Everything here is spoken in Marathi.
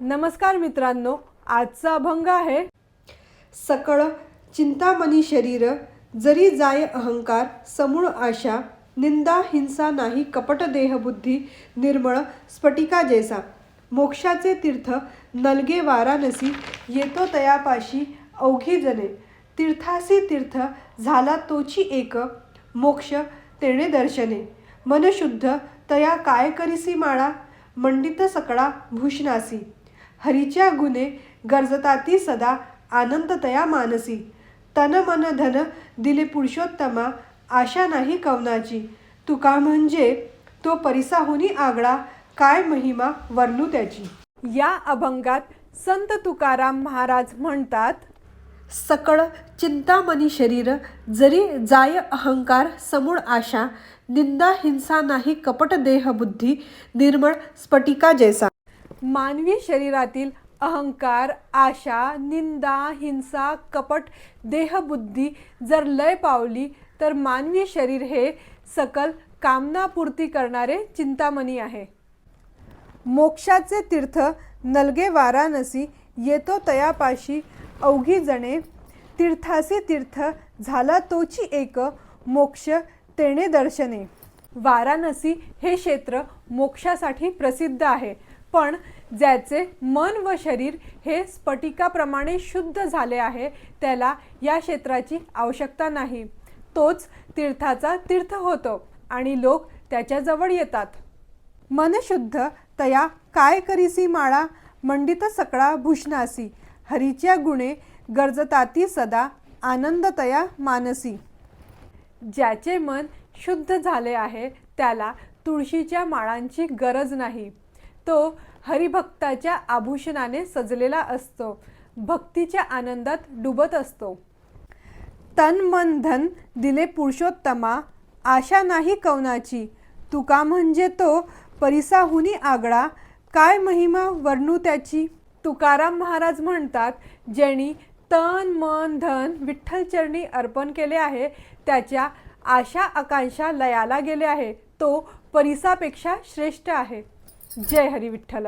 नमस्कार मित्रांनो, आजचा अभंग आहे सकळ चिंतामणी शरीर, जरी जाय अहंकार समूळ आशा, निंदा हिंसा नाही कपट देहबुद्धी, निर्मळ स्फटिका जैसा. मोक्षाचे तीर्थ नलगे वाराणसी, येतो तयापाशी अवघी जने. तीर्थासी तीर्थ झाला तोची एक, मोक्ष तेणे दर्शने. मन शुद्ध तया काय करिसी माळा, मंडित सकळा भूषणासी. हरीच्या गुणे गरजताती सदा, आनंद तया मानसी. तन मन धन दिले पुरुषोत्तमा, आशा नाही कवनाची. तुका म्हणजे तो परिसाहुनी आगळा, काय महिमा वर्णू त्याची. या अभंगात संत तुकाराम महाराज म्हणतात, सकळ चिंतामणी शरीर, जरी जाय अहंकार समूळ आशा, निंदा हिंसा नाही कपट देहबुद्धी, निर्मळ स्फटिका जैसा. मानवी शरीरातील अहंकार, आशा, निंदा, हिंसा, कपट, देहबुद्धी जर लय पावली तर मानवी शरीर हे सकल कामनापूर्ती करणारे चिंतामणी आहे. मोक्षाचे तीर्थ नलगे वाराणसी, येतो तयापाशी अवघी जणे. तीर्थासी तीर्थ झाला तोची एक, मोक्ष तेणे दर्शने. वाराणसी हे क्षेत्र मोक्षासाठी प्रसिद्ध आहे, पण ज्याचे मन व शरीर हे स्फटिकाप्रमाणे शुद्ध झाले आहे त्याला या क्षेत्राची आवश्यकता नाही. तोच तीर्थाचा तीर्थ होतो आणि लोक त्याच्याजवळ येतात. मन शुद्ध तया काय करिसी माळा, मंडित सकळा भूषणासी. हरीच्या गुणे गरजताती सदा, आनंद तया मानसी. ज्याचे मन शुद्ध झाले आहे त्याला तुळशीच्या माळांची गरज नाही. तो हरिभक्ताच्या आभूषणाने सजलेला असतो, भक्तीच्या आनंदात डुबत असतो. तन मन धन दिले पुरुषोत्तमा, आशा नाही कवनाची. तुका म्हणजे तो परिसाहुनी आगळा, काय महिमा वर्णू त्याची. तुकाराम महाराज म्हणतात, ज्यांनी तन मन धन विठ्ठलचरणी अर्पण केले आहे त्याच्या आशा आकांक्षा लयाला गेले आहे, तो परिसापेक्षा श्रेष्ठ आहे. जय हरी विठ्ठल.